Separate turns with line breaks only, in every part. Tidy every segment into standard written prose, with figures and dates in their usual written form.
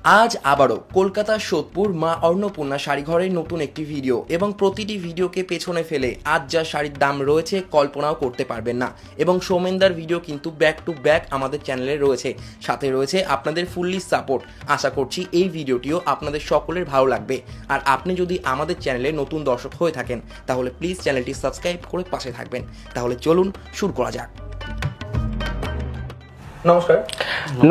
আজ আবারও কলকাতার সোদপুর মা অন্নপূর্ণা শাড়িঘরের নতুন একটি ভিডিও এবং প্রতিটি ভিডিওকে পেছনে ফেলে আজ যা শাড়ির দাম রয়েছে কল্পনাও করতে পারবেন না। এবং সৌমেনদার ভিডিও কিন্তু ব্যাক টু ব্যাক আমাদের চ্যানেলে রয়েছে, সাথে রয়েছে আপনাদের ফুললি সাপোর্ট। আশা করছি এই ভিডিওটিও আপনাদের সকলের ভালো লাগবে। আর আপনি যদি আমাদের চ্যানেলে নতুন দর্শক হয়ে থাকেন তাহলে প্লিজ চ্যানেলটি সাবস্ক্রাইব করে পাশে থাকবেন। তাহলে চলুন শুরু করা যাক। নমস্কার।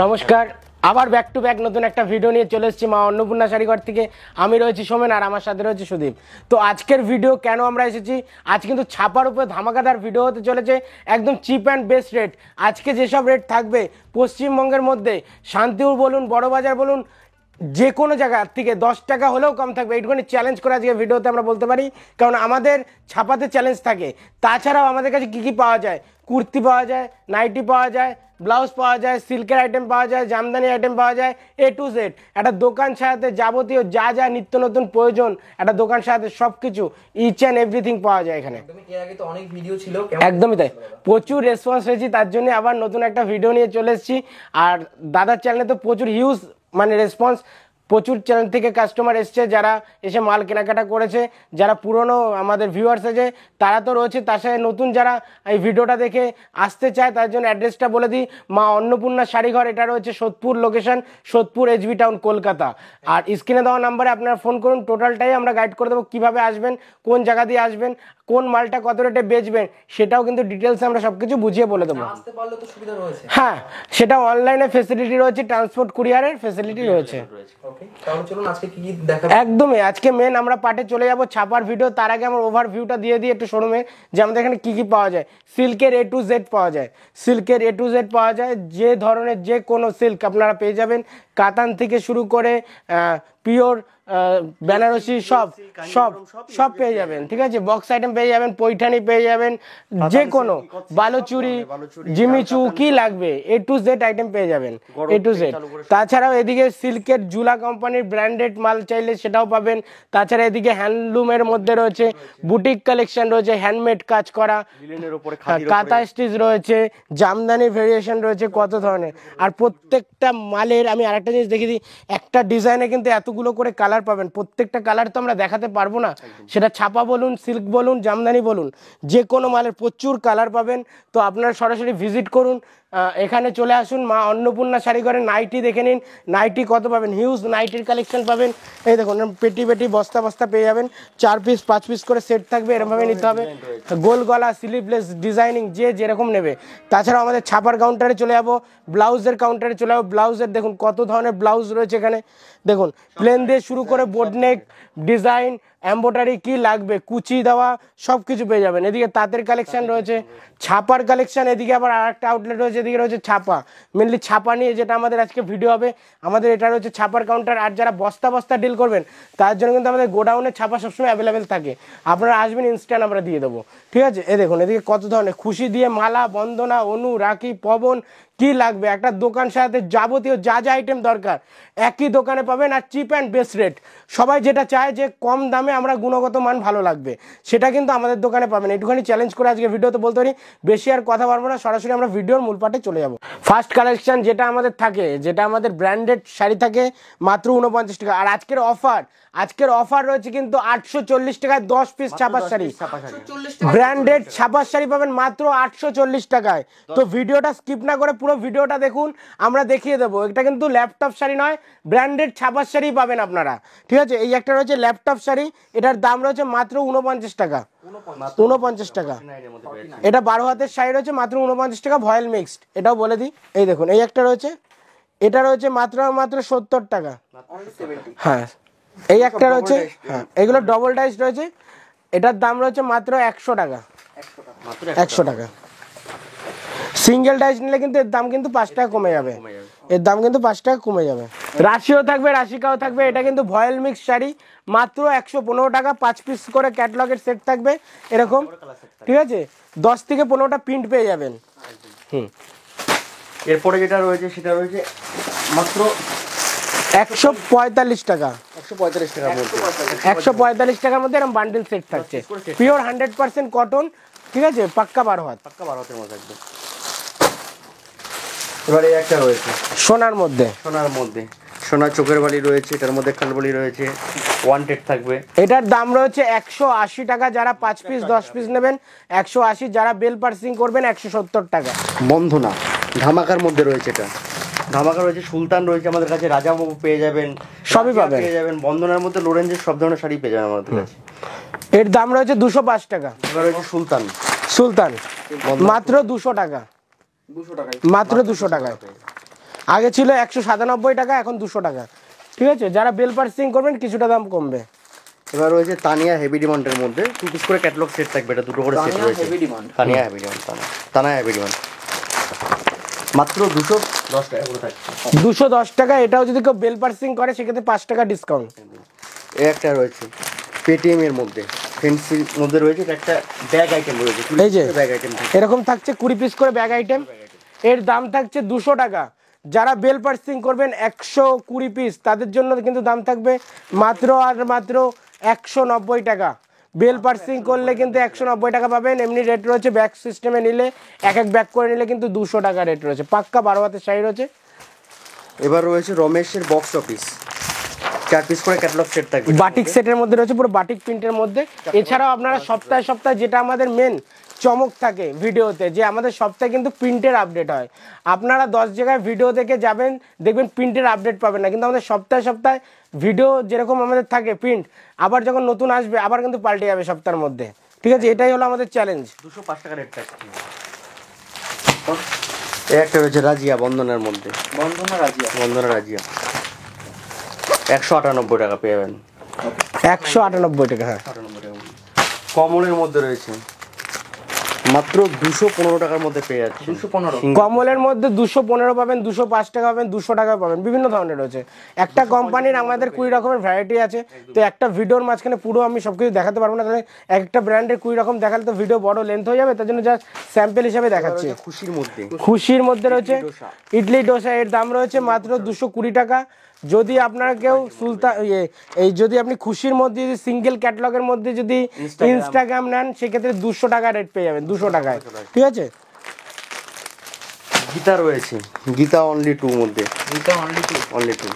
নমস্কার, আবার ব্যাক টু ব্যাক নতুন একটা ভিডিও নিয়ে চলে এসেছি মা অন্নপূর্ণা শাড়িঘর থেকে। আমি রয়েছি সোমেন আর আমার সাথে রয়েছে সুদীপ। তো আজকের ভিডিও কেন আমরা এসেছি, আজ কিন্তু ছাপার উপরে ধামাকাদার ভিডিও হতে চলেছে, একদম চিপ অ্যান্ড বেস্ট রেট। আজকে যেসব রেট থাকবে পশ্চিমবঙ্গের মধ্যে শান্তিপুর বলুন, বড়বাজার বলুন, যে কোনো জায়গা থেকে 10 টাকা হলেও কম থাকবে, এইটুখানি চ্যালেঞ্জ করে আজকে ভিডিওতে আমরা বলতে পারি। কারণ আমাদের ছাপাতে চ্যালেঞ্জ থাকে। তাছাড়াও আমাদের কাছে কী কী পাওয়া যায়, কুর্তি পাওয়া যায়, নাইটি পাওয়া যায়, ব্লাউজ পাওয়া যায়, সিল্কের আইটেম পাওয়া যায়, জামদানি আইটেম পাওয়া যায়, এ টু জেড। একটা দোকান সাজাতে যাবতীয় যা যা নিত্য নতুন প্রয়োজন একটা দোকান সাজাতে সব কিছু ইচ অ্যান্ড এভরিথিং পাওয়া যায় এখানে।
এর আগে তো অনেক ভিডিও ছিল,
একদমই তাই, প্রচুর রেসপন্স হয়েছি, তার জন্য আবার নতুন একটা ভিডিও নিয়ে চলে এসেছি। আর দাদার চ্যানেলে তো প্রচুর হিউজ রেসপন্স, প্রচুর চ্যানেল থেকে কাস্টমার এসছে যারা এসে মাল কেনাকাটা করেছে, যারা পুরনো আমাদের ভিউয়ার্স আছে তারা তো রয়েছে, তার সাথে নতুন যারা এই ভিডিওটা দেখে আসতে চায় তার জন্য অ্যাড্রেসটা বলে দিই। মা অন্নপূর্ণা শাড়িঘর, এটা রয়েছে Sodepur location, Sodepur SB town, Kolkata. আর স্ক্রিনে দেওয়া নাম্বারে আপনারা ফোন করুন, টোটালটাই আমরা গাইড করে দেবো কীভাবে আসবেন, কোন জায়গা দিয়ে আসবেন, কোন মালটা কত রেটে বেচবেন, সেটাও কিন্তু ডিটেলসে আমরা সব কিছু বুঝিয়ে বলে দেবো। হ্যাঁ, সেটা অনলাইনে ফেসিলিটি রয়েছে, ট্রান্সপোর্ট কুরিয়ারের ফেসিলিটি রয়েছে। একদমই, আজকে মেন আমরা পার্টে চলে যাব ছাপার ভিডিও। তার আগে আমার ওভারভিউটা দিয়ে দিই একটু শোরুমে, যে আমাদের এখানে কী কী পাওয়া যায়। সিল্কের এ টু জেড পাওয়া যায়, সিল্কের এ টু জেড পাওয়া যায়, যে ধরনের যে কোনো সিল্ক আপনারা পেয়ে যাবেন। কাতান থেকে শুরু করে পিওর বেনারসি সব সব সব পেয়ে যাবেন, ঠিক আছে। বক্স আইটেম পেয়ে যাবেন, পৈঠানি পেয়ে যাবেন, যে কোনো বালুচুরি, জিমিচু কি লাগবে এ টু জেড আইটেম পেয়ে যাবেন, এ টু জেড। তাছাড়াও এদিকে সিল্কের জুলা কোম্পানির ব্র্যান্ডেড মাল চাইলে সেটাও পাবেন। তাছাড়া এদিকে হ্যান্ডলুমের মধ্যে রয়েছে বুটিক কালেকশন রয়েছে, হ্যান্ডমেড কাজ করা, কাঁথা স্টিচ রয়েছে, জামদানি ভেরিয়েশন রয়েছে, কত ধরনের। আর প্রত্যেকটা মালের আমি আরেকটা জিনিস দেখে দিই, একটা ডিজাইনে কিন্তু এতগুলো করে কালার পাবেন। প্রত্যেকটা কালার তো আমরা দেখাতে পারবো না, সেটা ছাপা বলুন, সিল্ক বলুন, জামদানি বলুন, যে কোনো মালের প্রচুর কালার পাবেন। তো আপনারা সরাসরি ভিজিট করুন, এখানে চলে আসুন মা অন্নপূর্ণা শাড়িঘরে। নাইটি দেখে নিন, নাইটি কত পাবেন, হিউজ নাইটির কালেকশন পাবেন। এই দেখুন, পেটি পেটি বস্তা বস্তা পেয়ে যাবেন, 4 পিস 5 পিস করে সেট থাকবে, এরকমভাবে নিতে হবে। গোল গলা, স্লিভলেস, ডিজাইনিং, যে যেরকম নেবে। তাছাড়াও আমাদের ছাপার কাউন্টারে চলে যাবো, ব্লাউজের কাউন্টারে চলে যাবো। ব্লাউজের দেখুন কত ধরনের ব্লাউজ রয়েছে এখানে। দেখুন, প্লেন দিয়ে শুরু করে বোটনেক, ডিজাইন, এমব্রয়ডারি কি লাগবে, কুচি দেওয়া সব কিছু পেয়ে যাবেন। এদিকে তাঁতের কালেকশন রয়েছে, ছাপার কালেকশন। এদিকে আবার আরেকটা আউটলেট রয়েছে, এদিকে রয়েছে ছাপা, মেনলি ছাপা নিয়ে যেটা আমাদের আজকে ভিডিও হবে। আমাদের এটা রয়েছে ছাপার কাউন্টার। আর যারা বস্তা বস্তা ডিল করবেন তার জন্য কিন্তু আমাদের গোডাউনে ছাপা সবসময় অ্যাভেলেবেল থাকে, আপনারা আসবেন, ইনস্ট্যান্ট আমরা দিয়ে দেবো, ঠিক আছে। এ দেখুন, এদিকে কত ধরনের খুশি দিয়ে মালা, বন্দনা, অনু, রাখি, পবন কি লাগবে, একটা দোকান সাথে যাবতীয় যা যা আইটেম দরকার একই দোকানে পাবেন। আর চিপ অ্যান্ড বেস্ট রেট, সবাই যেটা চায় যে কম দামে আমরা গুণগত মান ভালো লাগবে, সেটা কিন্তু আমাদের দোকানে পাবেন। একটুখানি চ্যালেঞ্জ করে আজকে ভিডিওতে বলতে পারি, বেশি আর কথা পারবো না, সরাসরি আমরা ভিডিওর মূল পাটে চলে যাব। ফার্স্ট কালেকশন যেটা আমাদের থাকে, যেটা আমাদের ব্র্যান্ডেড শাড়ি থাকে, মাত্র 49 টাকা। আর আজকের অফার রয়েছে কিন্তু 840 টাকায় 10 পিস ছাপার শাড়ি, ব্র্যান্ডেড ছাপার শাড়ি পাবেন মাত্র 840 টাকায়। তো ভিডিওটা স্কিপ না করে পুরো ভিডিওটা দেখুন, আমরা দেখিয়ে দেবো। এটা কিন্তু ল্যাপটপ শাড়ি নয়, ব্র্যান্ডেড ছাপার শাড়ি পাবেন আপনারা, ঠিক আছে। এই একটা রয়েছে ল্যাপটপ শাড়ি, এটার দাম রয়েছে মাত্র 49 টাকা, 49 টাকা। এটা 12 হাতের শাড়ি রয়েছে মাত্র 49 টাকা, ভয়েল মিক্সড, এটাও বলে দিই। এই দেখুন, এই একটা রয়েছে, এটা রয়েছে মাত্র 70 টাকা। হ্যাঁ, এই একটা রয়েছে, হ্যাঁ, এগুলো ডবল ডাইস রয়েছে, এটার দাম রয়েছে মাত্র 100 টাকা, 100 টাকা। সিঙ্গেল ডাইস নিলে কিন্তু এর দাম কিন্তু 5 টাকা কমে যাবে, এর দাম কিন্তু 5 টাকা কমে যাবে। রাশিও থাকবে, রাশিকাও থাকবে। এটা কিন্তু ভয়েল মিক্স শাড়ি, মাত্র 115 টাকা, 5 পিস করে ক্যাটলগের সেট থাকবে এরকম, ঠিক আছে। 10 থেকে 15টা প্রিন্ট পেয়ে যাবেন।
এরপরে যেটা রয়েছে সেটা রয়েছে মাত্র
145 টাকা, 145 টাকার মধ্যে এরকম বান্ডেল সেট থাকছে, পিওর 100% কটন, ঠিক আছে, পাক্কা 12 হাত,
পাক্কা 12 হাতের মধ্যে একদম। এবারে একটা রয়েছে
সোনার মধ্যে,
সোনার চোখের বালি রয়েছে, এটার মধ্যে খালবালি রয়েছে, ওয়ান্টেড থাকবে।
এটার দাম রয়েছে 180 টাকা, যারা 5 পিস 10 পিস নেবেন 180, যারা বেল পার্সিং করবেন 170 টাকা।
বন্ধনা ধামাকার মধ্যে রয়েছে, এটা ধামাকা রয়েছে, সুলতান রয়েছে আমাদের কাছে, রাজা বাবু পেয়ে যাবেন,
সবই পাবেন
পেয়ে যাবেন। বন্ধনার মধ্যে লোরেঞ্জের সব ধরনের শাড়ি পেয়ে যাবেন আমাদের কাছে।
এর দাম রয়েছে 205 টাকা।
এবার রয়েছে সুলতান,
সুলতান মাত্র 200 টাকা, মাত্র 200 টাকায়। আগে ছিল 197 টাকা, এখন 200 টাকা। ঠিক আছে, যারা বেল পার্সিং করবেন কিছুটা দাম কমবে।
এবার রয়েছে তানিয়া হেভি ডিমান্ডের মধ্যে 2 পিস করে ক্যাটালগ সেট থাকবে, এটা দুটো করে সেট রয়েছে। Tania heavy demand, Tania heavy demand মাত্র 210 টাকা করে থাকছে।
210 টাকা। এটাও যদি কেউ বেল পার্সিং করে সেক্ষেত্রে 5 টাকা ডিসকাউন্ট।
এই একটা রয়েছে পেটিএম এর মধ্যে, ফেন্সির মধ্যে রয়েছে, এটা একটা ব্যাগ আইটেম রয়েছে,
এই যে
ব্যাগ আইটেম
এরকম থাকছে 20 পিস করে ব্যাগ আইটেম। এর দাম থাকছে 200 টাকা। যারা বেল পার্সিং করবেন 120 পিস তাদের জন্য কিন্তু দাম থাকবে মাত্র আর মাত্র 190 টাকা। বেল পার্সিং করলে কিন্তু 190 টাকা পাবেন। এমনি রেট রয়েছে, ব্যাগ সিস্টেমে নিলে এক ব্যাগ করে নিলে কিন্তু 200 টাকা রেট রয়েছে। পাক্কা 12 হাতের শাড়ি রয়েছে।
এবার রয়েছে রমেশের বক্স অফিস, 4 পিস করে ক্যাটালগ সেট থাকবে,
বাটিক সেটের মধ্যে রয়েছে, পুরো বাটিক প্রিন্টের মধ্যে। এছাড়াও আপনারা সপ্তাহে সপ্তাহে, যেটা আমাদের মেন চমক থাকে ভিডিওতে, যে আমাদের সপ্তাহে কিন্তু প্রিন্টের আপডেট হয়। আপনারা 10 জায়গায় ভিডিও দেখে যাবেন, দেখবেন প্রিন্টের আপডেট পাবেন না, কিন্তু আমাদের সপ্তাহে সপ্তাহে ভিডিও যেরকম আমাদের থাকে প্রিন্ট, আবার যখন নতুন আসবে আবার কিন্তু পাল্টে যাবে সপ্তাহের মধ্যে। ঠিক আছে, এটাই হলো আমাদের চ্যালেঞ্জ।
205 টাকা রেট থাকছে। এই একটা রয়েছে রাজিয়া বন্ধনের মধ্যে, বন্ধনা রাজিয়া 198 টাকা পেয়ে যাবেন।
198 টাকা। হ্যাঁ,
কমলের মধ্যে রয়েছে মাত্র 215 টাকার মধ্যে পেয়ে যাচ্ছে। 215
কমলের মধ্যে 215 পাবেন, 205 টাকা পাবেন, 200 টাকা পাবেন, বিভিন্ন ধরনের রয়েছে। একটা কোম্পানির আমাদের 20 রকমের ভ্যারাইটি আছে, তো একটা ভিডিওর মাঝখানে পুরো আমি সবকিছু দেখাতে পারবো না, তাহলে একটা ব্র্যান্ডের 20 রকম দেখালে তো ভিডিও বড় লেন্থ হয়ে যাবে, তার জন্য জাস্ট স্যাম্পল হিসেবে দেখাচ্ছি। খুশির মধ্যে রয়েছে ইডলি ডোসা, এর দাম রয়েছে মাত্র 220 টাকা। যদি আপনারা কেউ সুলতান এই যদি আপনি খুশির মধ্যে যদি সিঙ্গেল ক্যাটালগের মধ্যে যদি ইনস্টাগ্রাম নেন সেক্ষেত্রে 200 টাকা রেট পেয়ে যাবেন, 200 টাকায়। ঠিক আছে,
গীতা রয়েছে, গীতা অনলি 2 মধ্যে, অনলি 2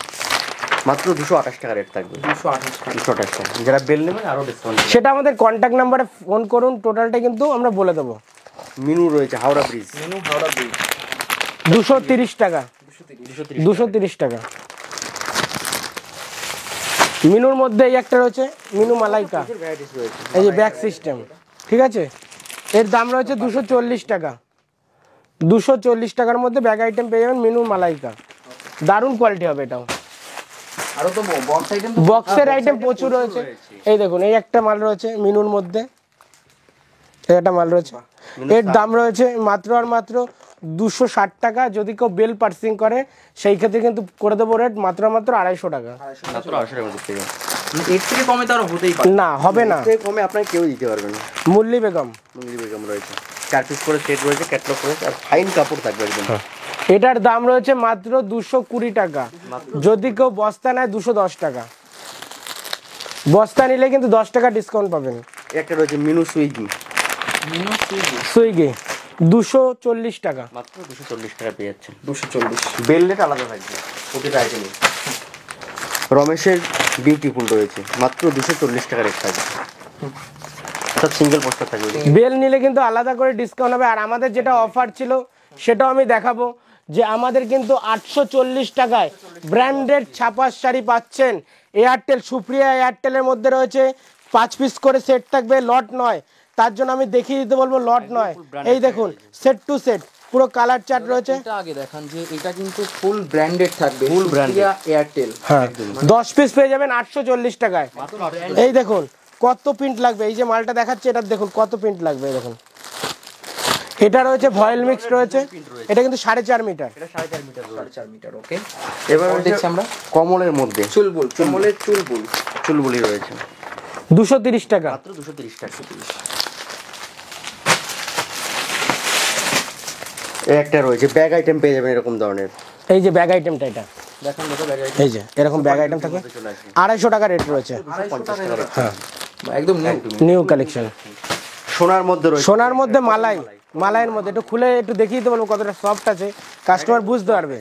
মাত্র 228 টাকা রেট থাকবে। 228 টাকা। যারা বেল নেবেন আরো ডিসকাউন্ট,
সেটা আমাদের কন্ট্যাক্ট নাম্বারে ফোন করুন, টোটালটা কিন্তু আমরা বলে দেবো।
মিনু রয়েছে হাওড়া ব্রিজ,
230 টাকা, 230 টাকা। মিনুর মধ্যে এই একটা রয়েছে মিনু মালাইকা, এই যে ব্যাক সিস্টেম। ঠিক আছে, এর দাম রয়েছে 240 টাকা। 240 টাকার মধ্যে ব্যাগ আইটেম পেয়ে যাবেন মিনু মালাইকা, দারুণ কোয়ালিটি হবে এটাও।
আরো তো
বক্সের আইটেম প্রচুর রয়েছে। এই দেখুন, এই একটা মাল রয়েছে মিনুর মধ্যে, এই একটা মাল রয়েছে। এর দাম রয়েছে মাত্র আর মাত্র 260 টাকা। যদি কেউ বেল পার্সিং করে সেই ক্ষেত্রে কিন্তু করে দেবো রেট মাত্র মাত্র 250 টাকা।
এর থেকে কমে তো আর হতেই পারে
না, হবে না,
এর কমে আপনাকে কেউ দিতে পারবে না।
মুরলি বেগম
রয়েছে, 4 পিস করে সেট রয়েছে, ক্যাটালগ রয়েছে, আর ফাইন কাপড় থাকবে একদম।
এটার দাম রয়েছে মাত্র 220 টাকা। যদি কেউ বস্তা নেয় 210 টাকা। বস্তা নিলে কিন্তু 10 টাকা ডিসকাউন্ট পাবেন।
একটা রয়েছে মিনু সুইগি,
সুইগি 240 টাকা,
মাত্র 240 টাকা পেয়ে যাচ্ছেন।
240
বেল রেট আলাদা থাকবে প্রতিটা আইটেমে। রমেশের বিউটিফুল রয়েছে, মাত্র 240 টাকা রেট থাকবে, সব সিঙ্গেল পোস্টার থাকবে।
বেল নিলে কিন্তু আলাদা করে ডিসকাউন্ট হবে। আর আমাদের যেটা অফার ছিল সেটাও আমি দেখাবো, যে আমাদের কিন্তু 840 টাকায় ব্র্যান্ডেড ছাপার শাড়ি পাচ্ছেন। এয়ারটেল, সুপ্রিয়া এয়ারটেলের মধ্যে রয়েছে 5 পিস করে সেট থাকবে, লট নয়। তার জন্য আমি দেখিয়ে দিতে বলবো, লট নয়। এই দেখুন, সেট টু সেট পুরো কালার চার্ট রয়েছে।
এটা আগে দেখান যে এটা কিন্তু ফুল ব্র্যান্ডেড থাকবে, ফুল ব্র্যান্ডেড এয়ারটেল।
হ্যাঁ, 10 পিস পেয়ে যাবেন 840 টাকায়। এই দেখুন কত প্রিন্ট লাগবে, এই যে মালটা দেখাচ্ছে এটা দেখুন কত প্রিন্ট লাগবে। এই দেখুন, এটা রয়েছে ভয়েল মিক্স রয়েছে, এটা কিন্তু 4.5 মিটার,
এটা 4.5 মিটার,
4.5 মিটার। ওকে,
এবার
দেখছি আমরা
কমলের মধ্যে
চুলবুল, কমলের চুলবুল,
চুলবুলি রয়েছে
230 টাকা,
মাত্র 230 টাকা। এই একটা রয়েছে ব্যাগ আইটেম পেয়ে যাবেন এরকম ধরনের।
এই যে ব্যাগ আইটেমটা, এটা
দেখেন দেখো ব্যাগ আইটেম,
এই যে এরকম ব্যাগ আইটেম থাকে 250 টাকা রেট রয়েছে।
হ্যাঁ, একদম
নিউ কালেকশন।
সোনার মধ্যে রয়েছে,
সোনার মধ্যে মালাই, মালাইয়ের মধ্যে একটু খুলে একটু দেখিয়ে দিতে বলবো কতটা সফট আছে, কাস্টমার বুঝতে পারবে।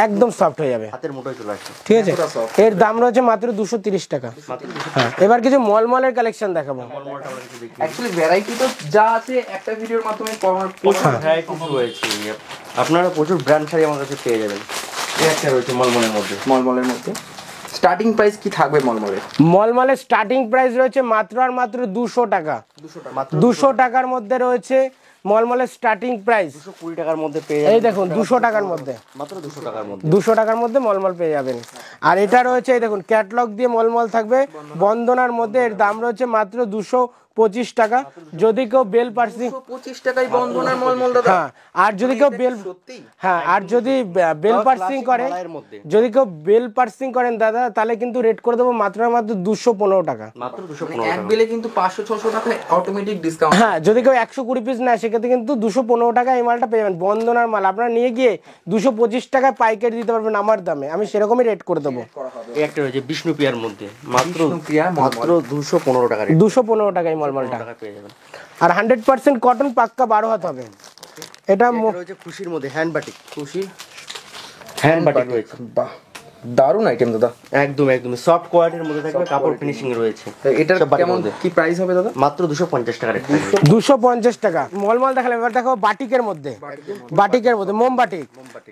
একদম সফট হয়ে যাবে,
হাতের মুঠোয় চলে আসছে।
ঠিক আছে। এর দাম রয়েছে মাত্র 230 টাকা। হ্যাঁ, এবার কিছু মলমলের কালেকশন দেখাবো।
অ্যাকচুয়ালি ভ্যারাইটি তো যা আছে একটা ভিডিওর মাধ্যমে
প্রচুর ভ্যারাইটিস রয়েছে, আপনারা প্রচুর ব্র্যান্ড শাড়ি আমার কাছে পেয়ে যাবেন। এই একটা রয়েছে মলমলের মধ্যে।
মলমলের মধ্যে স্টার্টিং প্রাইস কি থাকবে মলমলের?
মলমলের স্টার্টিং প্রাইস রয়েছে মাত্র আর মাত্র 200 টাকা। 200 টাকার মধ্যে রয়েছে মলমলের স্টার্টিং প্রাইস।
220 টাকার মধ্যে পেয়ে যাবেন।
এই দেখুন 200 টাকার মধ্যে,
মাত্র 200 টাকার মধ্যে।
200 টাকার মধ্যে মলমল পেয়ে যাবেন। আর এটা রয়েছে এই দেখুন ক্যাটলগ দিয়ে মলমল থাকবে বন্দনার মধ্যে। এর দাম রয়েছে মাত্র 225 টাকা। যদি কেউ বেল পার্সিং
25 টাকায় বন্ধনার মলমল দাদা।
হ্যাঁ, আর যদি কেউ বেল, হ্যাঁ, আর যদি বেল পার্সিং করে, যদি কেউ বেল পার্সিং করেন দাদা, তাহলে কিন্তু রেট করে দেবো মাত্র আর মাত্র 215 টাকা।
মাত্র 215
এক বেলে কিন্তু 500-600 টাকা অটোমেটিক ডিসকাউন্ট।
হ্যাঁ, যদি কেউ 120 পিস নেয় সেক্ষেত্রে কিন্তু 215 টাকা এই মালটা পেয়ে যাবেন। বন্দনার মাল আপনারা নিয়ে গিয়ে 225 টাকায় পাইকারি দিতে পারবেন আমার দামে, আমি সেরকমই রেট করে দেবো।
এই একটা রয়েছে বিষ্ণুপ্রিয়ার মধ্যে, মাত্র 215 টাকা রেট।
215 টাকায় মলমলটা
পেয়ে যাবেন।
আর 100% কটন পাক্কা 12 হাত হবে। এটা
রয়েছে খুশির মধ্যে হ্যান্ড বাটিক।
খুশি
হ্যান্ড বাটিক রয়েছে,
বাহ দারুন আইটেম দাদা।
একদম একদম সফট কোয়ালিটির মধ্যে থাকবে, কাপড় ফিনিশিং রয়েছে।
এটার কেমন কি প্রাইস হবে দাদা?
মাত্র 250 টাকা রেট।
250 টাকা মলমল দেখালাম। এবার দেখো বাটিকের মধ্যে, বাটিকের মধ্যে মোমবাটিক।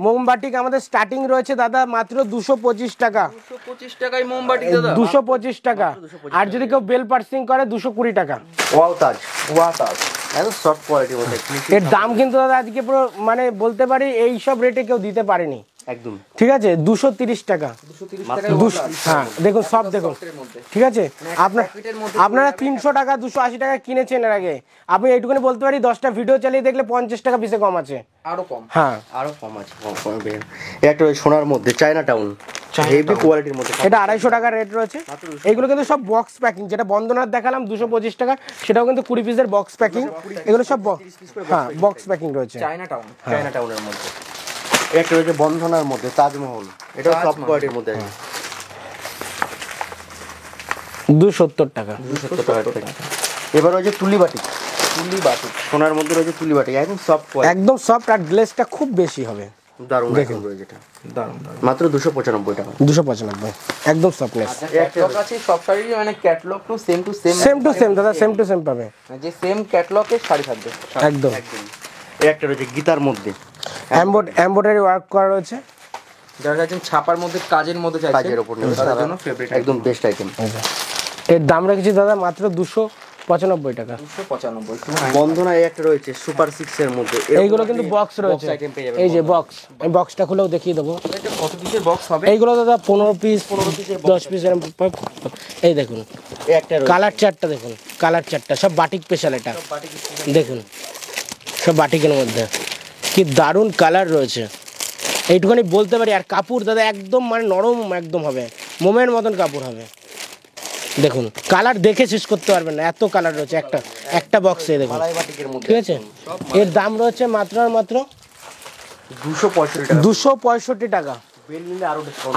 মোমবাটিক আমাদের স্টার্টিং রয়েছে দাদা মাত্র 225 টাকা।
225 টাকায় মোমবাটি দাদা,
225 টাকা। আর যদি কেউ বেল পার্সিং করে 220 টাকা।
ওয়াও তাজ,
ওয়া তাজ
একদম সফট কোয়ালিটির মধ্যে।
এর দাম কিন্তু দাদা আজকে পুরো মানে বলতে পারি এই সব রেটে কেউ দিতে পারেনি,
একদম
ঠিক আছে। 230 টাকা।
230 টাকায়
হ্যাঁ দেখুন সব দেখুন, ঠিক আছে। আপনারা 300 টাকা 280 টাকা কিনেছেন এর আগে। আমি এইটুকুনি বলতে পারি 10টা ভিডিও চালিয়ে দেখলে 50 টাকা পিসে কম আছে,
আরো কম।
হ্যাঁ
আরো কম আছে, কম পেয়ে। একটা রয়েছে সোনার মধ্যে চায়না টাউন, হেভি কোয়ালিটির মধ্যে।
এটা 250 টাকার রেট রয়েছে। এগুলো কিন্তু সব বক্স প্যাকিং, যেটা বন্দনার দেখালাম 225 টাকা, সেটাও কিন্তু 20 পিসের বক্স প্যাকিং। এগুলো সব হ্যাঁ বক্স প্যাকিং রয়েছে
চায়না
টাউনের মধ্যে। একটা রয়েছে বন্ধনার মধ্যে তাজমহল, এটা সফট কোয়ালিটির মধ্যে আছে।
270 টাকা।
270 টাকা। এবার রয়েছে তুলি বাটিক। তুলি বাটিক সোনার মধ্যে রয়েছে তুলি বাটিক, একদম সফট কোয়ালিটি,
একদম সফট। আর গ্লেজটা খুব বেশি হবে,
দারুণ দেখুন রয়েছে এটা।
দারুন
মাত্র 295 টাকা।
295 একদম সফটনেস।
ক্যাটালগ আছে সব শাড়ির, মানে catalogue to same
same to same দাদা, সেম টু সেম পাবে,
যে সেম ক্যাটালগের শাড়ি থাকবে
একদম।
একটা রয়েছে গীতার মধ্যে
এমব্রয়ডারি ওয়ার্ক করা রয়েছে।
যারা চাইছেন ছাপার মধ্যে কাজের মধ্যে চাইছেন,
কাজের উপর নেবে,
তাদের জন্য ফেভারিট
একদম বেস্ট আইটেম।
এর দাম রেখেছি দাদা মাত্র 295 টাকা।
295।
বন্ধনা এই একটা রয়েছে সুপার 6 এর মধ্যে।
এইগুলো কিন্তু বক্স রয়েছে, এই যে বক্স, আমি বক্সটা খুলেও দেখিয়ে দেবো।
এটা কত পিসের বক্স হবে?
এইগুলো দাদা 15 পিস 10 পিস এরকম। এই দেখুন
একটা
কালার চার্টটা দেখুন, কালার চার্টটা সব বাটিক স্পেশাল। এটা দেখুন সব বাটিকের মধ্যে কি দারুণ কালার রয়েছে, এইটুখানি বলতে পারি। আর কাপড় দাদা একদম মানে নরম একদম হবে, মোমের মতন কাপড় হবে। দেখুন কালার দেখে শেষ করতে পারবেন না, এত কালার রয়েছে একটা বক্সে। দেখুন ঠিক আছে। এর দাম রয়েছে মাত্র আর মাত্র 265 টাকা।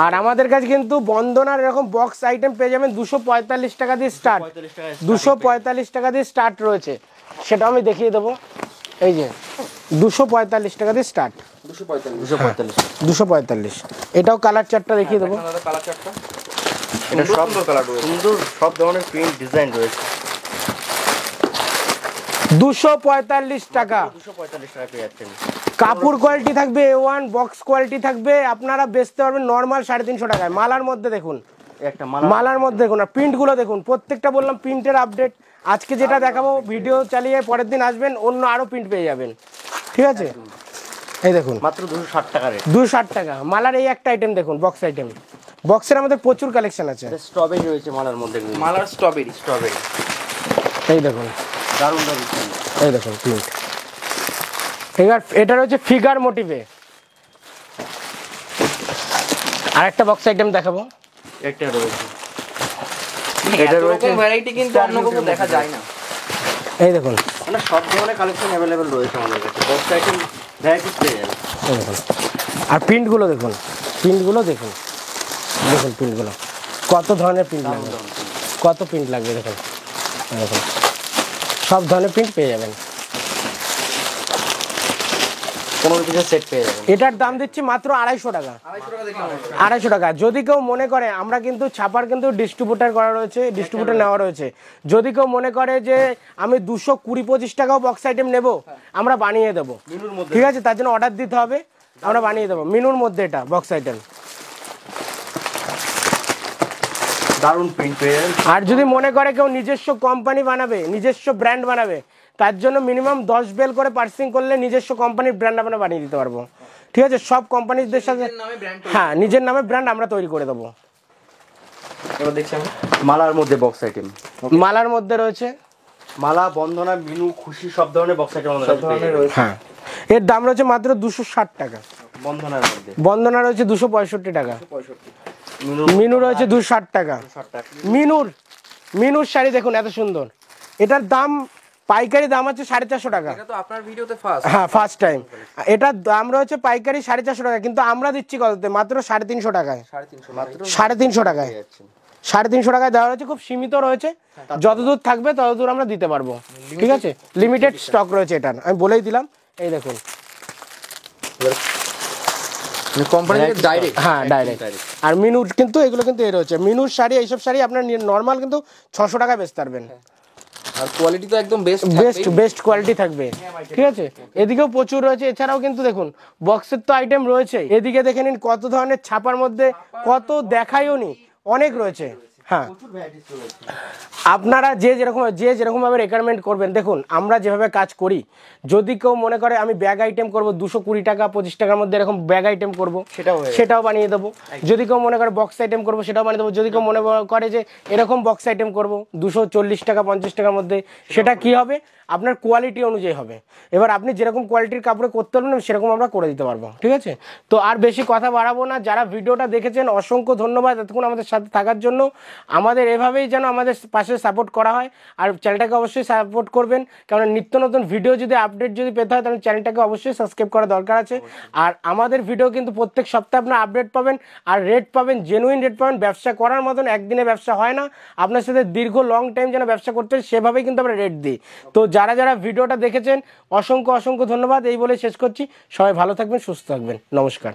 আর আমাদের কাছে কিন্তু বন্দনার এরকম বক্স আইটেম পেয়ে যাবেন 245 টাকা দিয়ে স্টার্ট। 245 টাকা দিয়ে স্টার্ট রয়েছে, সেটাও আমি দেখিয়ে দেবো। এই যে 245 টাকা দিয়ে স্টার্ট, 245। এটাও কালার চার্টটা দেখিয়ে দেবো।
কালার চার্টটা
এটা সব কালার রয়েছে, সুন্দর সব ধরনের প্রিন্ট ডিজাইন রয়েছে।
245 টাকা।
245 টাকা পেয়ে যাচ্ছেন।
কাপড় কোয়ালিটি থাকবে A1, বক্স কোয়ালিটি থাকবে। আপনারা বেচতে পারবেন নর্মাল 350 টাকায়। মালার মধ্যে দেখুন,
একটা
মালার মধ্যে দেখুন। আর প্রিন্টগুলো দেখুন, প্রত্যেকটা বললাম প্রিন্টের আপডেট। আজকে যেটা দেখাবো ভিডিও চালিয়ে পরের দিন আসবেন অন্য আরো প্রিন্ট পেয়ে যাবেন, ঠিক আছে। এই দেখুন
মাত্র 260 টাকা রেট।
260 টাকা মালার এই একটা আইটেম দেখুন, বক্স আইটেম। বক্সের আমাদের প্রচুর কালেকশন আছে।
স্ট্রবেরি রয়েছে মালার মধ্যে,
মালার স্ট্রবেরি।
এই দেখুন
দারুণ দারুণ।
এই দেখুন প্রিন্ট। এবার এটা রয়েছে ফিগার মোটিভে। আরেকটা বক্স আইটেম দেখাবো।
একটা রয়েছে,
এটা রয়েছে ভ্যারাইটি কিন্তু অন্য কোথাও দেখা যায় না।
এই দেখুন
মানে সব ধরনের কালেকশন অ্যাভেলেবেল রয়েছে আমাদের কাছে, বক্স আইটেম ভ্যারাইটিস পেয়ে যাবেন।
এই দেখুন। আর প্রিন্টগুলো দেখুন, প্রিন্টগুলো দেখুন, দেখুন প্রিন্টগুলো কত ধরনের প্রিন্ট লাগবে, কত প্রিন্ট লাগবে দেখুন। দেখুন সব ধরনের প্রিন্ট পেয়ে যাবেন।
15 পিসের সেট পেয়ে যাবেন।
এটার দাম দিচ্ছি মাত্র 250 টাকা। 250 টাকা। যদি কেউ মনে করে, আমরা কিন্তু ছাপার কিন্তু ডিস্ট্রিবিউটার করা রয়েছে, ডিস্ট্রিবিউটার নেওয়া রয়েছে। যদি কেউ মনে করে যে আমি 220-25 টাকাও বক্স আইটেম নেব, আমরা বানিয়ে দেবো, ঠিক আছে? তার জন্য অর্ডার দিতে হবে, আমরা বানিয়ে দেবো মিনুর মধ্যে এটা বক্স আইটেম।
দারুণ প্রিন্ট পেয়ে যাবেন।
আর যদি মনে করে কেউ নিজস্ব কোম্পানি বানাবে, নিজস্ব ব্র্যান্ড বানাবে, তার জন্য মিনিমাম 10 বেল করে পার্সিং করলে নিজস্ব কোম্পানির ব্র্যান্ড আমরা বানিয়ে দিতে পারবো, ঠিক আছে? সব কোম্পানিদের সাথে, হ্যাঁ, নিজের নামে ব্র্যান্ড আমরা তৈরি করে দেবো।
এবার দেখছি আমরা
মালার মধ্যে বক্স আইটেম,
মালার মধ্যে রয়েছে
মালা, বন্ধনা, মিনু, খুশি সব ধরনের বক্স আইটেম আমাদের কাছে পেয়ে যাবেন।
হ্যাঁ, এর দাম রয়েছে মাত্র 260 টাকা।
বন্ধনার মধ্যে
বন্দনা রয়েছে 265 টাকা। মিনু রয়েছে 260 টাকা।
60 টাকা।
মিনুর শাড়ি দেখুন এত সুন্দর, এটার দাম পাইকারি দাম আছে 450 টাকা।
এটা তো আপনার ভিডিওতে ফার্স্ট।
হ্যাঁ, ফার্স্ট টাইম। এটার দাম রয়েছে পাইকারি 450 টাকা, কিন্তু আমরা দিচ্ছি কততে? মাত্র 350 টাকায়।
350
মাত্র
350 টাকায়, 350 টাকায় দেওয়া রয়েছে। খুব সীমিত রয়েছে, যতদূর থাকবে ততদূর আমরা দিতে পারবো, ঠিক আছে? লিমিটেড স্টক রয়েছে এটার, আমি বলেই দিলাম। এই দেখুন,
কোম্পানি থেকে ডাইরেক্ট।
হ্যাঁ, ডাইরেক্ট। আর মিনুর কিন্তু এগুলো কিন্তু এই রয়েছে মিনুর শাড়ি, এইসব শাড়ি আপনার নর্মাল কিন্তু 600 টাকা বেচতে পারবেন।
আর কোয়ালিটি তো একদম
বেস্ট কোয়ালিটি থাকবে, ঠিক আছে? এদিকেও প্রচুর রয়েছে। এছাড়াও কিন্তু দেখুন বক্সের তো আইটেম রয়েছে। এদিকে দেখে নিন কত ধরনের ছাপার মধ্যে, কত দেখাইও নি, অনেক রয়েছে। হ্যাঁ, আপনারা যে যেরকম ভাবে রেকমেন্ড করবেন। দেখুন আমরা যেভাবে কাজ করি, যদি কেউ মনে করে আমি ব্যাগ আইটেম করব 220 টাকা 25 টাকার মধ্যে, এরকম ব্যাগ আইটেম করব, সেটাও বানিয়ে দেবো। যদি কেউ মনে করে বক্স আইটেম করবো, সেটাও বানিয়ে দেবো। যদি কেউ মনে করে যে এরকম বক্স আইটেম করব 240 টাকা 50 টাকার মধ্যে, সেটা কি হবে? আপনার কোয়ালিটি অনুযায়ী হবে। এবার আপনি যেরকম কোয়ালিটির কাপড়ে করতে পারবেন, সেরকম আমরা করে দিতে পারবো, ঠিক আছে? তো আর বেশি কথা বাড়াবো না। যারা ভিডিওটা দেখেছেন অসংখ্য ধন্যবাদ এতক্ষণ আমাদের সাথে থাকার জন্য। আমাদের এভাবেই যেন আমাদের পাশে সাপোর্ট করা হয়, আর চ্যানেলটাকে অবশ্যই সাপোর্ট করবেন, কারণ নিত্য নতুন ভিডিও যদি আপডেট যদি পেতে হয়, তাহলে চ্যানেলটাকে অবশ্যই সাবস্ক্রাইব করা দরকার আছে। আর আমাদের ভিডিও কিন্তু প্রত্যেক সপ্তাহে আপনার আপডেট পাবেন, আর রেট পাবেন, জেনুইন রেট পাবেন। ব্যবসা করার মতন একদিনে ব্যবসা হয় না, আপনার সাথে দীর্ঘ লং টাইম যেন ব্যবসা করতে হয়, সেভাবেই কিন্তু আমরা রেট দিই। তো যারা ভিডিওটা দেখেছেন অসংখ্য ধন্যবাদ। এই বলে শেষ করছি। সবাই ভালো থাকবেন, সুস্থ থাকবেন। নমস্কার।